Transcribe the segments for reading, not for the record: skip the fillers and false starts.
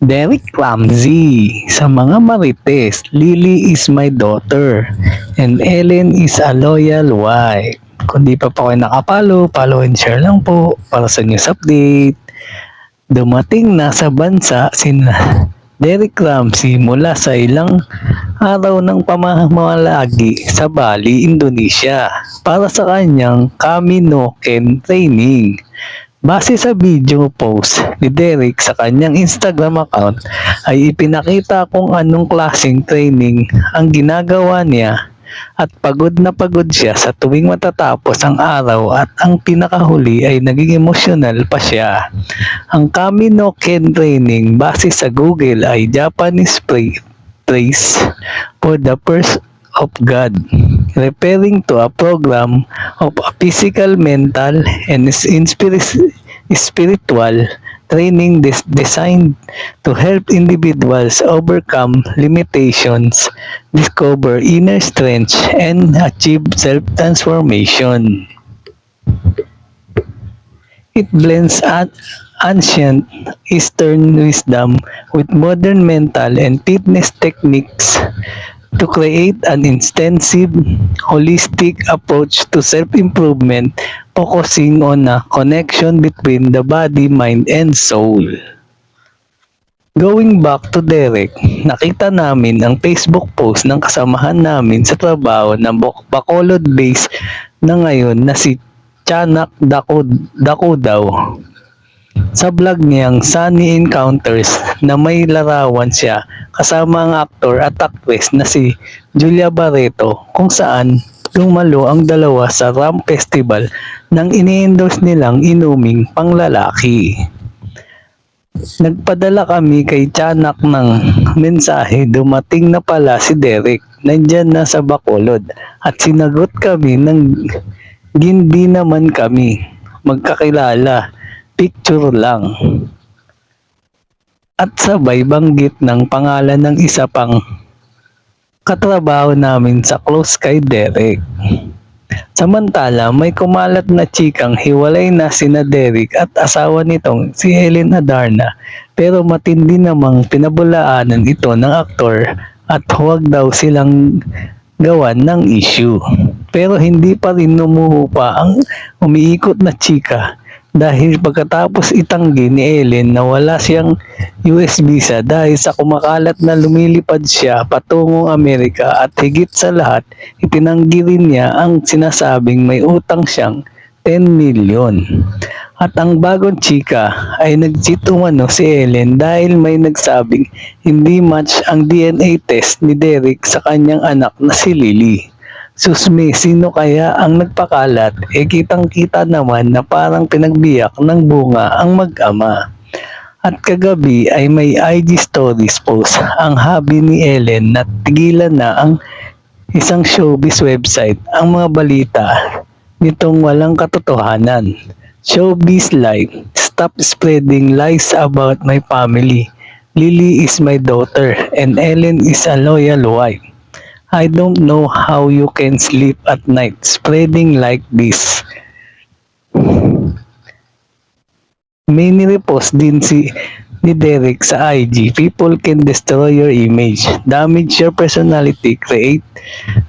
Derek Ramsey, sa mga marites, Lily is my daughter and Ellen is a loyal wife. Kung di pa po kayo nakapalo, follow and share lang po para sa news update. Dumating na sa bansa sina Derek Ramsey mula sa ilang araw ng pamamalagi sa Bali, Indonesia para sa kanyang Kaminoken training. Base sa video post ni Derek sa kanyang Instagram account ay ipinakita kung anong klaseng training ang ginagawa niya at pagod na pagod siya sa tuwing matatapos ang araw at ang pinakahuli ay naging emosyonal pa siya. Ang Kamino Ken training base sa Google ay Japanese phrase for the first of God, referring to a program of a physical, mental, and spiritual training designed to help individuals overcome limitations, discover inner strength, and achieve self-transformation. It blends ancient Eastern wisdom with modern mental and fitness techniques to create an intensive, holistic approach to self-improvement focusing on a connection between the body, mind, and soul. Going back to Derek, nakita namin ang Facebook post ng kasamahan namin sa trabaho ng Bacolod base na ngayon na si Chanak Dakudaw. Sa vlog niyang Sunny Encounters na may larawan siya kasama ang aktor at actress na si Julia Barreto kung saan dumalo ang dalawa sa Ram Festival nang ini-endorse nilang inuming panglalaki. Nagpadala kami kay Tiyanak ng mensahe, dumating na pala si Derek, nandyan na sa Bacolod at sinagot kami ng hindi naman kami magkakilala, picture lang. At sabay banggit ng pangalan ng isa pang katrabaho namin sa close kay Derek. Samantala, may kumalat na chikang hiwalay na sina Derek at asawa nitong si Helen Adarna pero matindi namang pinabulaanan ito ng aktor at huwag daw silang gawan ng issue. Pero hindi pa rin numuhupa ang umiikot na chika dahil pagkatapos itanggi ni Ellen na wala siyang US visa dahil sa kumakalat na lumilipad siya patungong Amerika at higit sa lahat, itinanggi rin niya ang sinasabing may utang siyang 10 million. At ang bagong chika ay nag-cheat umano si Ellen dahil may nagsabing hindi match ang DNA test ni Derek sa kanyang anak na si Lily. Susme, sino kaya ang nagpakalat? Kitang-kita naman na parang pinagbiyak ng bunga ang mag-ama. At kagabi ay may IG stories post ang hubby ni Ellen na tigilan na ang isang showbiz website ang mga balita nitong walang katotohanan. Showbiz Life, stop spreading lies about my family. Lily is my daughter and Ellen is a loyal wife. I don't know how you can sleep at night spreading like this. May nirepost din ni Derek sa IG. People can destroy your image, damage your personality, create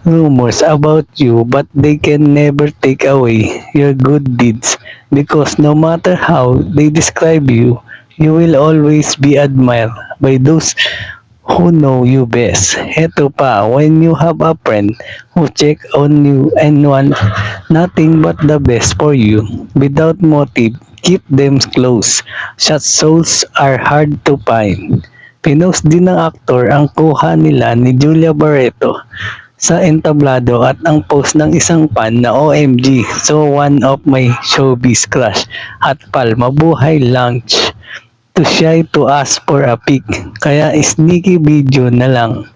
rumors about you, but they can never take away your good deeds because no matter how they describe you, you will always be admired by those who know you best. Heto pa, when you have a friend who check on you and want nothing but the best for you, without motive, keep them close. Such souls are hard to find. Pinost din ng aktor ang kuha nila ni Julia Barreto sa entablado at ang post ng isang fan na OMG, so one of my showbiz crush at pal, mabuhay lunch. Too shy to ask for a pic, kaya sneaky video na lang.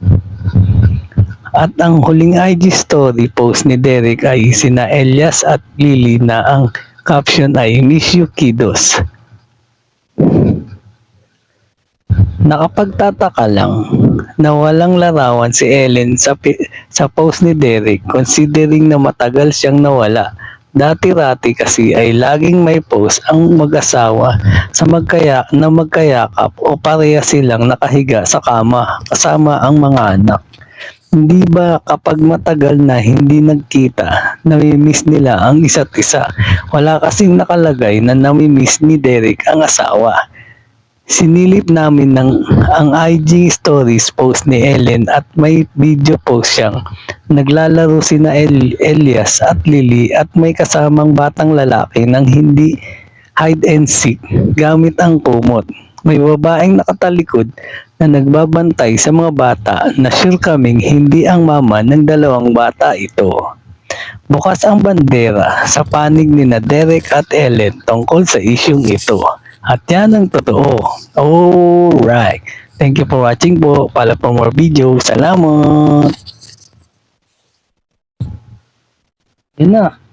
At ang huling IG story post ni Derek ay sina Elias at Lily na ang caption ay Miss you kiddos. Nakapagtataka lang na walang larawan si Ellen sa post ni Derek considering na matagal siyang nawala Dati-rati kasi ay laging may post ang mag-asawa na magkayakap o pareha silang nakahiga sa kama kasama ang mga anak. Hindi ba kapag matagal na hindi nagkita, nami-miss nila ang isa't isa? Wala kasing nakalagay na nami-miss ni Derek ang asawa. Sinilip namin ang IG stories post ni Ellen at may video post siyang naglalaro sina Elias at Lily at may kasamang batang lalaki nang hindi hide and seek gamit ang kumot. May babaeng nakatalikod na nagbabantay sa mga bata na sure kaming hindi ang mama ng dalawang bata ito. Bukas ang bandera sa panig ni na Derek at Ellen tungkol sa isyung ito. At yan ang totoo. Alright. Thank you for watching po. Para for more videos. Salamat. Yun na.